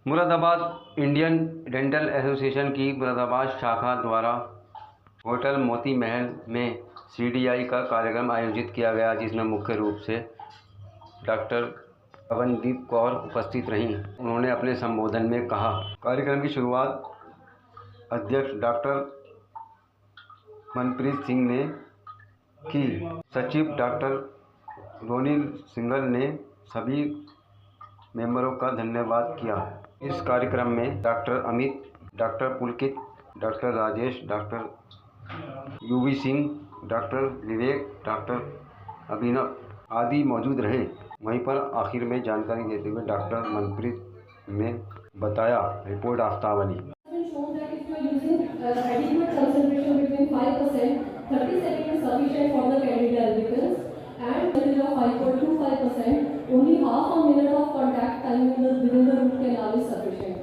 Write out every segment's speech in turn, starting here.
Moradabad Indian dental association की मुरादाबाद शाखा द्वारा होटल मोती महल में CDI का कार्यक्रम आयोजित किया गया, जिसमें मुख्य रूप से डॉक्टर पवनदीप कौर उपस्थित रहीं। उन्होंने अपने संबोधन में कहा, कार्यक्रम की शुरुआत अध्यक्ष डॉक्टर मनप्रीत सिंह ने की। सचिव डॉक्टर रोनिल सिंगल ने सभी मेंबरों का धन्यवाद किया। इस कार्यक्रम में doctor Amit, doctor Pulkit, doctor Rajesh, doctor UV Singh, doctor Vivek, doctor Abhinav आदि मौजूद रहे। वहीं पर आखिर में जानकारी देते हुए डॉक्टर मनप्रीत ने बताया, report आफ्तावली। Only half a minute of contact time within the root canal is sufficient.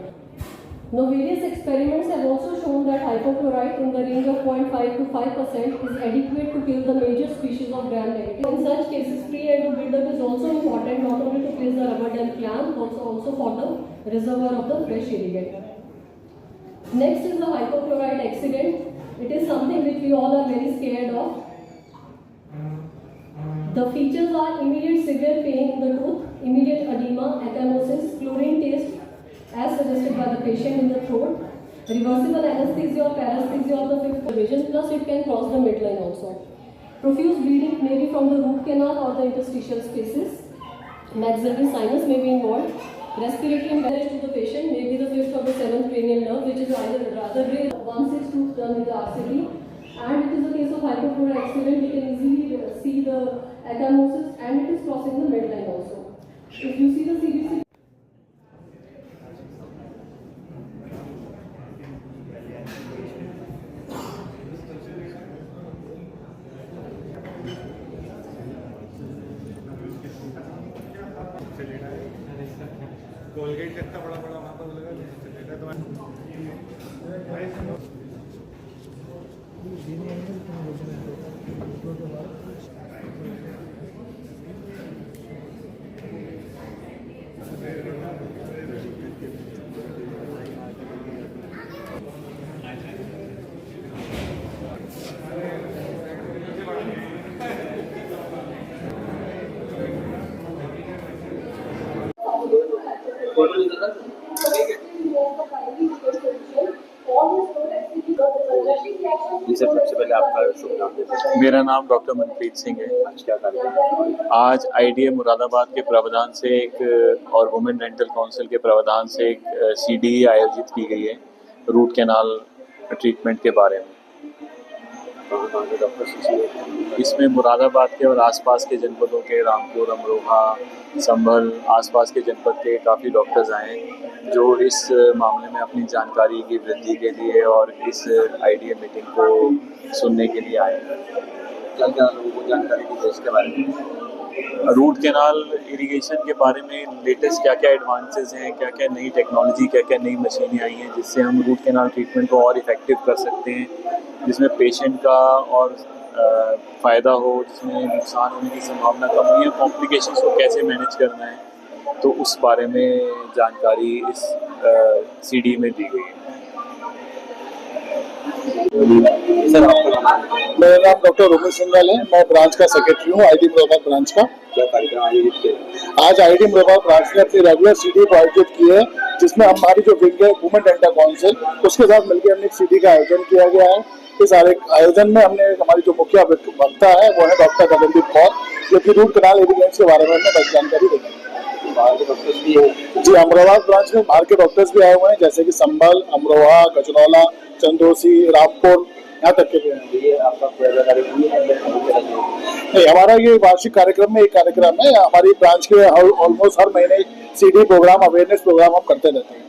Now, various experiments have also shown that hypochlorite in the range of 0.5 to 5% is adequate to kill the major species of gram-negative. In such cases, pre-endo buildup is also important, not only to place the rubber dam clamp, also for the reservoir of the fresh irrigant. Next is the hypochlorite accident. It is something which we all are very scared of. The features are immediate severe pain in the tooth, immediate edema, ecchymosis, chlorine taste as suggested by the patient in the throat, reversible anesthesia or paresthesia of the fifth vision, plus it can cross the midline also. Profuse bleeding may be from the root canal or the interstitial spaces. Maxillary sinus may be involved. Respiratory impairment to the patient may be the fifth or the seventh cranial nerve, which is either rather rare. 1/6 tooth done with the RCT. And it is a case of hypochlorite accident. We can easily see the ecchymosis and it is crossing the midline also. If you see the CBC. Colgate कितना बड़ा बड़ा वहाँ पर लगा सबसे पहले आपका शुभ नाम। मेरा नाम डॉक्टर मनप्रीत सिंह है। आज IDA मुरादाबाद के प्रावधान से एक और वुमेन डेंटल काउंसिल के प्रावधान से एक CDE आयोजित की गई है रूट कैनाल ट्रीटमेंट के बारे में। इसमें मुरादाबाद के और आसपास के जनपदों के रामपुर, अमरोहा, संभल, आसपास के जनपद के काफ़ी डॉक्टर्स आए जो इस मामले में अपनी जानकारी की वृद्धि के लिए और इस IDA मीटिंग को सुनने के लिए आए। क्या लोगों को जानकारी दी इसके बारे में? रूट कैनाल इरिगेशन के बारे में लेटेस्ट क्या क्या एडवांसेस हैं, क्या क्या नई टेक्नोलॉजी, क्या क्या नई मशीनें आई हैं जिससे हम रूट कैनाल ट्रीटमेंट को और इफ़ेक्टिव कर सकते हैं, जिसमें पेशेंट का और फ़ायदा हो, जिसमें नुकसान होने की संभावना कम हुई है, कॉम्प्लिकेशंस को कैसे मैनेज करना है, तो उस बारे में जानकारी इस CD में दी गई है। मेरा नाम डॉक्टर रोनिल सिंगल है। मैं ब्रांच का सेक्रेटरी हूँ ID मुरादाबाद ब्रांच का। क्या कार्यक्रम आयोजित किया? आज ID मुरादाबाद ब्रांच ने अपनी रेगुलर CD को आयोजित की है, जिसमें हमारी जो विंग है वुमेन डेंटल काउंसिल, उसके साथ मिलकर हमने CD का आयोजन किया गया है। इस आयोजन में हमने हमारी जो मुख्य वक्ता है वो है डॉक्टर पवनदीप कौर, जो कि रूट कैनाल इरिगेशन के बारे में हमें जानकारी देंगे। बाहर के डॉक्टर्स भी हैं? जी, अमरोहा ब्रांच में बाहर के डॉक्टर्स भी आए हुए हैं, जैसे कि संभल, अमरोहा, गजनौला, चंदोसी, रामपुर, यहाँ तक के भी हैं। ये आपका कार्यक्रम नहीं, हमारा ये वार्षिक कार्यक्रम में एक कार्यक्रम है। हमारी ब्रांच के ऑलमोस्ट हर महीने CD प्रोग्राम, अवेयरनेस प्रोग्राम हम करते रहते हैं।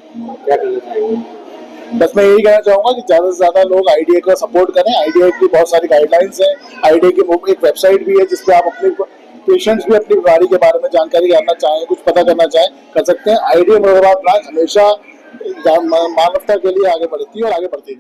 क्या करना चाहिए? बस मैं यही कहना चाहूँगा कि ज़्यादा से ज़्यादा लोग IDA का सपोर्ट करें। IDA की बहुत सारी गाइडलाइंस हैं। IDA की एक वेबसाइट भी है जिसपे आप अपने पेशेंट्स भी अपनी बीमारी के बारे में जानकारी जानना चाहें, कुछ पता करना चाहें, कर सकते हैं। IDA मुरादाबाद ब्रांच हमेशा मानवता के लिए आगे बढ़ती है और आगे बढ़ती है।